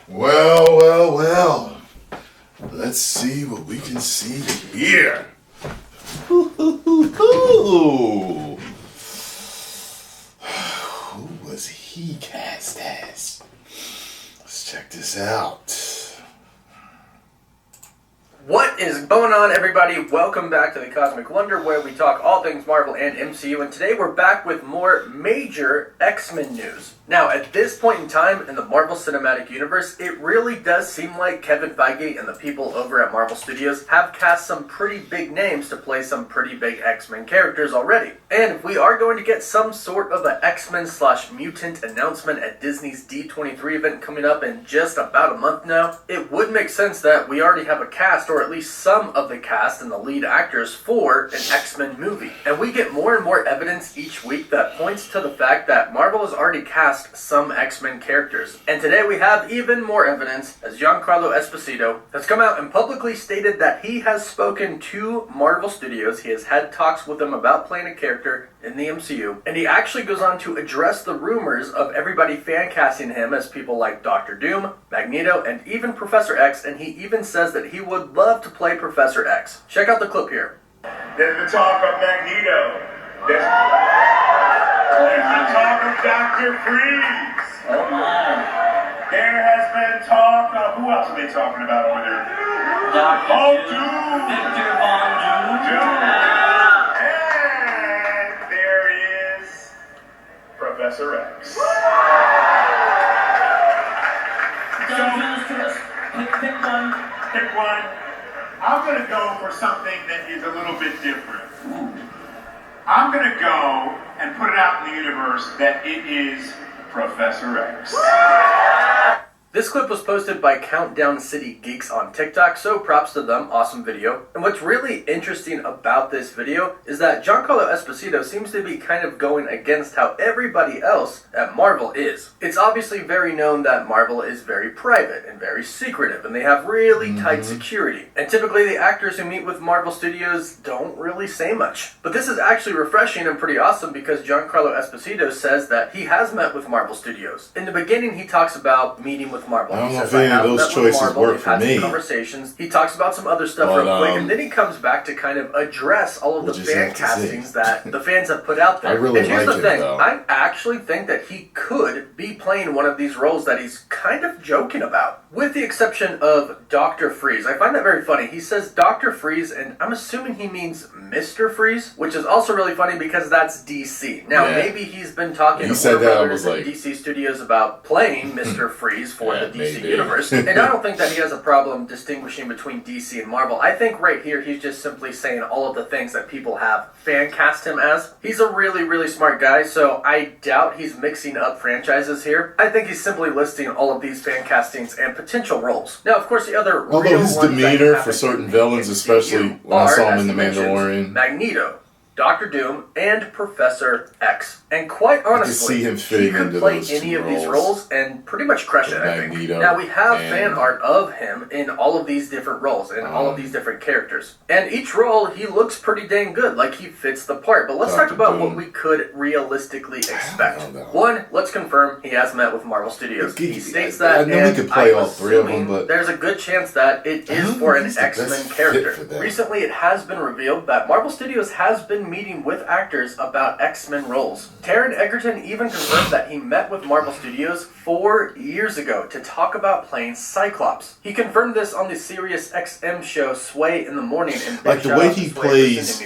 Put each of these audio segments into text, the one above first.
Well. Let's see what we can see here. Who was he cast as? Let's check this out. What is going on, everybody? Welcome back to the Cosmic Wonder, where we talk all things Marvel and MCU, and today we're back with more major X-Men news. Now, at this point in time in the Marvel Cinematic Universe, it really does seem like Kevin Feige and the people over at Marvel Studios have cast some pretty big names to play some pretty big X-Men characters already. And if we are going to get some sort of an X-Men/mutant announcement at Disney's D23 event coming up in just about a month now, it would make sense that we already have a cast, or at least some of the cast and the lead actors for an X-Men movie. And we get more and more evidence each week that points to the fact that Marvel has already cast some X-Men characters. And today we have even more evidence, as Giancarlo Esposito has come out and publicly stated that he has spoken to Marvel Studios. He has had talks with them about playing a character in the MCU, and he actually goes on to address the rumors of everybody fan casting him as people like Doctor Doom, Magneto, and even Professor X, and he even says that he would love to play Professor X. Check out the clip here. There's the talk of Magneto. There's the talk of Dr. Freeze. Oh my. There has been talk of, who else are they talking about over there? Doom. Victor Von Doom. And there is Professor X. Pick one. Pick one. I'm going to go for something that is a little bit different. I'm going to go and put it out in the universe that it is Professor X. This clip was posted by Countdown City Geeks on TikTok, so props to them, awesome video. And what's really interesting about this video is that Giancarlo Esposito seems to be kind of going against how everybody else at Marvel is. It's obviously very known that Marvel is very private and very secretive, and they have really tight security. And typically the actors who meet with Marvel Studios don't really say much. But this is actually refreshing and pretty awesome because Giancarlo Esposito says that he has met with Marvel Studios. In the beginning, he talks about meeting with Marvel. I don't know if any of those choices work for me. Conversations. He talks about some other stuff real quick, and then he comes back to kind of address all of the fan castings that the fans have put out there. I really and here's like the thing, though. I actually think that he could be playing one of these roles that he's kind of joking about. With the exception of Dr. Freeze. I find that very funny. He says Dr. Freeze, and I'm assuming he means Mr. Freeze, which is also really funny because that's DC. Now, maybe he's been talking to Warner Brothers and DC Studios about playing Mr. Freeze for the DC universe. And I don't think that he has a problem distinguishing between DC and Marvel. I think right here he's just simply saying all of the things that people have fan cast him as. He's a really, really smart guy, so I doubt he's mixing up franchises here. I think he's simply listing all of these fan castings and potential roles. Now, of course, the other although his demeanor for certain villains, especially when I saw him in The Mandalorian, Magneto, Doctor Doom, and Professor X. And quite honestly, he could play any of these roles and pretty much crush it, I think. Now, we have fan art of him in all of these different roles, and all of these different characters. And each role, he looks pretty dang good, like he fits the part. But let's talk about what we could realistically expect. One, let's confirm he has met with Marvel Studios. He states that, I know he could play all three of them, but there's a good chance that it is for an X-Men character. Recently, it has been revealed that Marvel Studios has been meeting with actors about X-Men roles. Taron Egerton even confirmed that he met with Marvel Studios 4 years ago to talk about playing Cyclops. He confirmed this on the Sirius XM show Sway in the Morning, and like the way he plays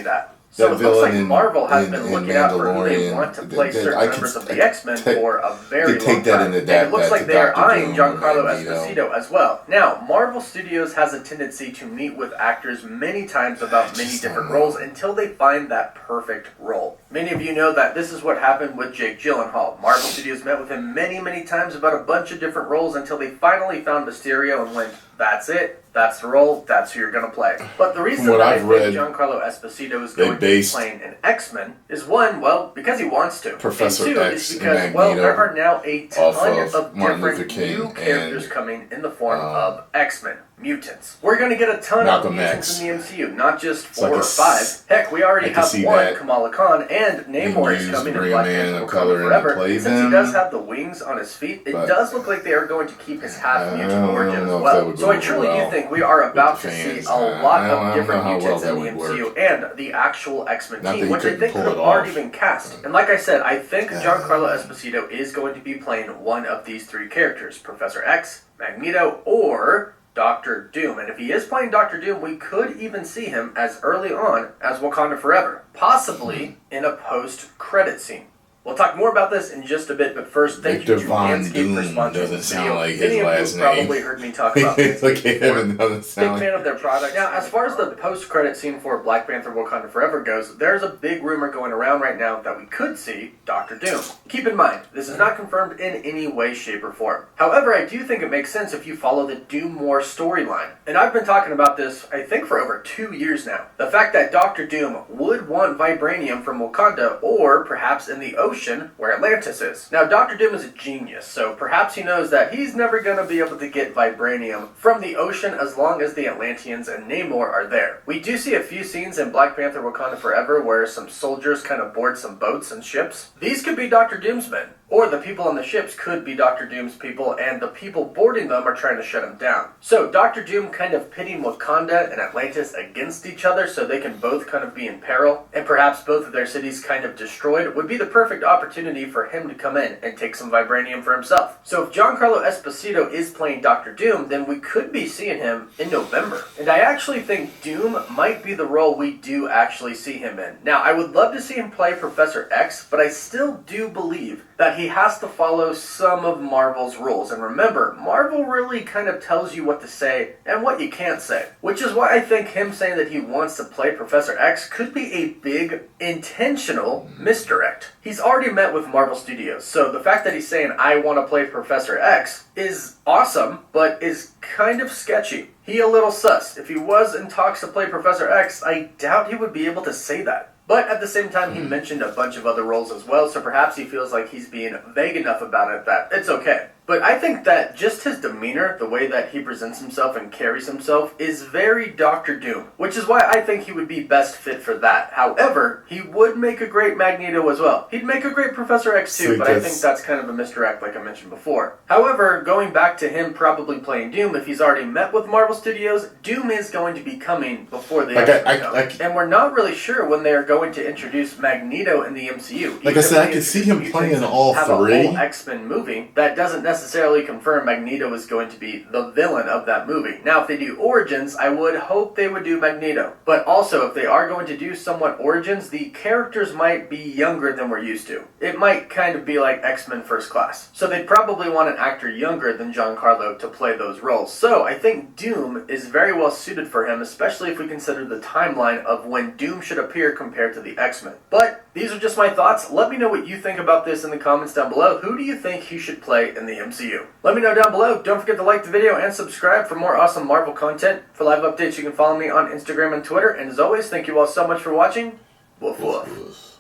So it looks like Marvel has been looking out for who they want to play certain members of the X-Men for a very long time. And it looks like they are eyeing Giancarlo Esposito as well. Now, Marvel Studios has a tendency to meet with actors many times about many different roles until they find that perfect role. Many of you know that this is what happened with Jake Gyllenhaal. Marvel Studios met with him many times about a bunch of different roles until they finally found Mysterio and went, that's it. That's the role. That's who you're going to play. But the reason that I think Giancarlo Esposito is going to be playing an X-Men is one, well, because he wants to. Professor and two, X is because, and well, Magneto there are now a ton of Martin Luther different King new characters coming in the form of X-Men. mutants. We're going to get a ton Malcolm of mutants X. in the MCU, not just 4 like or 5. Heck, we already I can have see one, that. Kamala Khan, and Namor is use coming in Green Black Man Panther of Wakanda color and Forever. play Since he them. does have the wings on his feet, it But does look like they are going to keep his half mutant I don't origin as know if that well. would So go I truly well do think we are about with the to see fans. a lot I don't of different know how mutants well in the that would MCU and the actual X-Men Not that team, he which I couldn't think pull could have it already off. been cast. And like I said, I think Giancarlo Esposito is going to be playing one of these 3 characters, Professor X, Magneto, or Doctor Doom. And if he is playing Doctor Doom, we could even see him as early on as Wakanda Forever, possibly in a post-credit scene. We'll talk more about this in just a bit, but first, thank Victor you to Von Manscaped Doom for sponsoring doesn't this sound video. like his Many of last you have name. probably heard me talk about It's like Manscaped Evan before. doesn't Big sound fan of their products. Now, as far as the post-credit scene for Black Panther Wakanda Forever goes, there's a big rumor going around right now that we could see Doctor Doom. Keep in mind, this is not confirmed in any way, shape, or form. However, I do think it makes sense if you follow the Doom War storyline. And I've been talking about this, I think, for over 2 years now. The fact that Doctor Doom would want vibranium from Wakanda, or perhaps in the ocean where Atlantis is. Now, Doctor Doom is a genius, so perhaps he knows that he's never going to be able to get vibranium from the ocean as long as the Atlanteans and Namor are there. We do see a few scenes in Black Panther Wakanda Forever where some soldiers kind of board some boats and ships. These could be Doctor Doom's men, or the people on the ships could be Doctor Doom's people, and the people boarding them are trying to shut him down. So Doctor Doom kind of pitting Wakanda and Atlantis against each other so they can both kind of be in peril, and perhaps both of their cities kind of destroyed, would be the perfect opportunity for him to come in and take some vibranium for himself. So if Giancarlo Esposito is playing Doctor Doom, then we could be seeing him in November. And I actually think Doom might be the role we do actually see him in. Now, I would love to see him play Professor X, but I still do believe that he has to follow some of Marvel's rules. And remember, Marvel really kind of tells you what to say and what you can't say. Which is why I think him saying that he wants to play Professor X could be a big, intentional misdirect. He's already met with Marvel Studios, so the fact that he's saying, I want to play Professor X, is awesome, but is kind of sketchy. He a little sus. If he was in talks to play Professor X, I doubt he would be able to say that. But at the same time, he mentioned a bunch of other roles as well, so perhaps he feels like he's being vague enough about it that it's okay. But I think that just his demeanor, the way that he presents himself and carries himself, is very Doctor Doom, which is why I think he would be best fit for that. However, he would make a great Magneto as well. He'd make a great Professor X too, but I think that's kind of a misdirect like I mentioned before. However, going back to him probably playing Doom, if he's already met with Marvel Studios, Doom is going to be coming before the X-Men come. And we're not really sure when they're going to introduce Magneto in the MCU. Like I said, I can see him playing all have 3. A whole X-Men movie that doesn't necessarily confirm Magneto is going to be the villain of that movie. Now, if they do Origins, I would hope they would do Magneto. But also, if they are going to do somewhat Origins, the characters might be younger than we're used to. It might kind of be like X-Men First Class. So they'd probably want an actor younger than Giancarlo to play those roles. So I think Doom is very well suited for him, especially if we consider the timeline of when Doom should appear compared to the X-Men. But these are just my thoughts. Let me know what you think about this in the comments down below. Who do you think he should play in the MCU? Let me know down below. Don't forget to like the video and subscribe for more awesome Marvel content. For live updates, you can follow me on Instagram and Twitter. And as always, thank you all so much for watching. Woof woof.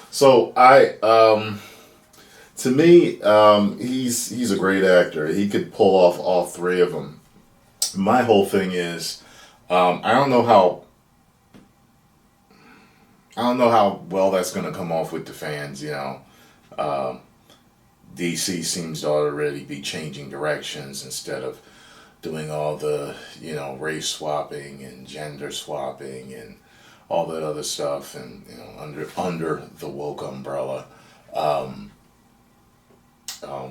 So to me, he's a great actor. He could pull off all 3 of them. My whole thing is, I don't know how well that's going to come off with the fans, you know. DC seems to already be changing directions instead of doing all the, you know, race swapping and gender swapping and all that other stuff, and, you know, under the woke umbrella,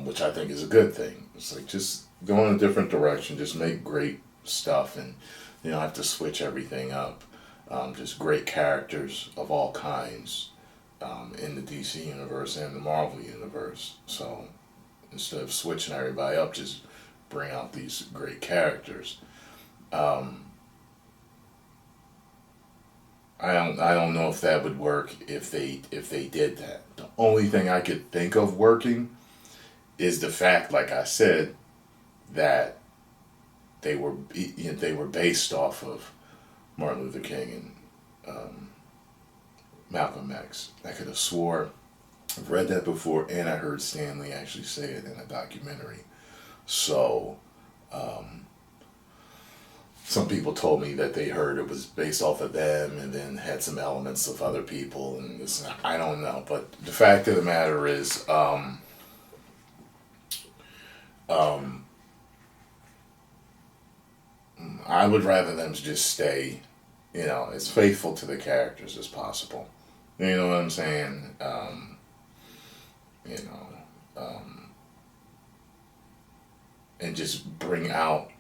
which I think is a good thing. It's like, just go in a different direction, just make great stuff, and you don't have to switch everything up. Just great characters of all kinds in the DC universe and the Marvel universe. So instead of switching everybody up, just bring out these great characters. I don't know if that would work if they did that. The only thing I could think of working is the fact, like I said, that they were based off of Martin Luther King and Malcolm X. I could have swore I've read that before, and I heard Stanley actually say it in a documentary. So some people told me that they heard it was based off of them and then had some elements of other people, and I don't know. But the fact of the matter is, I would rather them just stay, as faithful to the characters as possible. You know what I'm saying? And just bring out,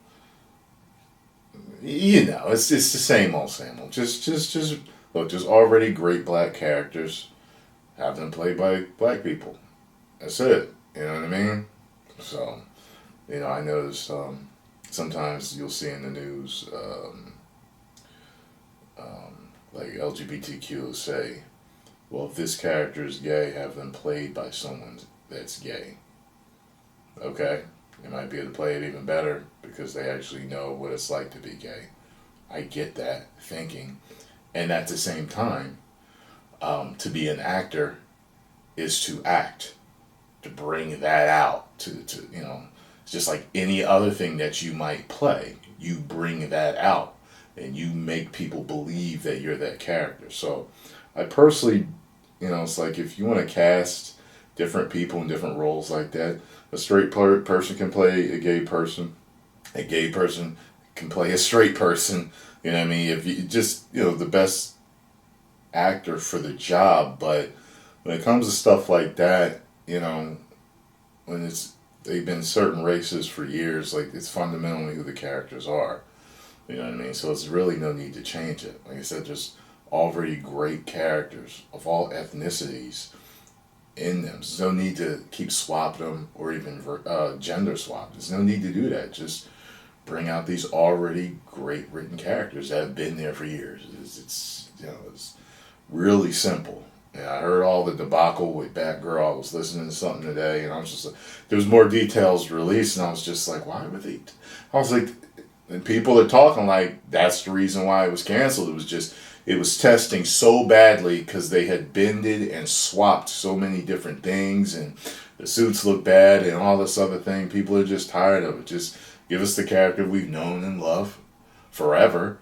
it's the same old, same old. Just look. There's already great black characters. Have them played by black people. That's it. You know what I mean? So, I noticed sometimes you'll see in the news, like LGBTQ will say, well, if this character is gay, have them played by someone that's gay. Okay? They might be able to play it even better because they actually know what it's like to be gay. I get that thinking. And at the same time, to be an actor is to act, to bring that out, to it's just like any other thing that you might play. You bring that out and you make people believe that you're that character. So I personally, it's like if you want to cast different people in different roles like that, a straight person can play a gay person can play a straight person. You know what I mean? If you just, the best actor for the job. But when it comes to stuff like that, when they've been certain races for years, like it's fundamentally who the characters are. You know what I mean? So it's really no need to change it. Like I said, there's already great characters of all ethnicities in them. There's no need to keep swapping them or even gender swap. There's no need to do that. Just bring out these already great written characters that have been there for years. It's really simple. And I heard all the debacle with Batgirl. I was listening to something today, and I was just like, there was more details released, and I was just like, why would they? I was like, and people are talking like that's the reason why it was canceled. It was testing so badly because they had bended and swapped so many different things, and the suits look bad and all this other thing. People are just tired of it. Just give us the character we've known and loved forever.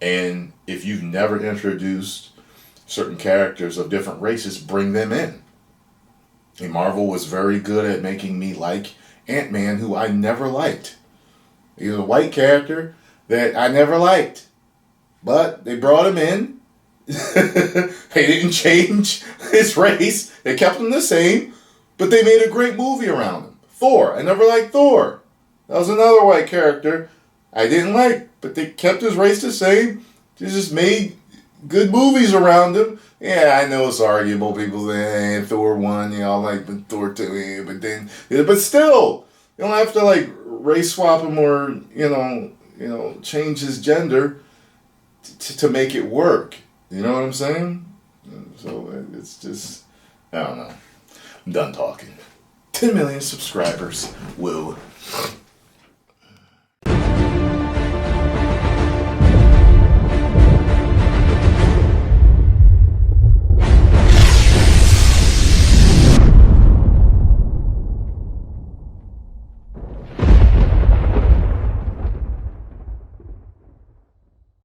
And if you've never introduced certain characters of different races, bring them in. And Marvel was very good at making me like Ant-Man, who I never liked. He was a white character that I never liked. But they brought him in. They didn't change his race. They kept him the same. But they made a great movie around him. Thor. I never liked Thor. That was another white character I didn't like. But they kept his race the same. They just made good movies around him. Yeah, I know it's arguable. People say, Thor 1, like Thor 2, but still, you don't have to like race swap him or, change his gender to make it work. You know what I'm saying? So it's just, I don't know. I'm done talking. 10 million subscribers. Woo.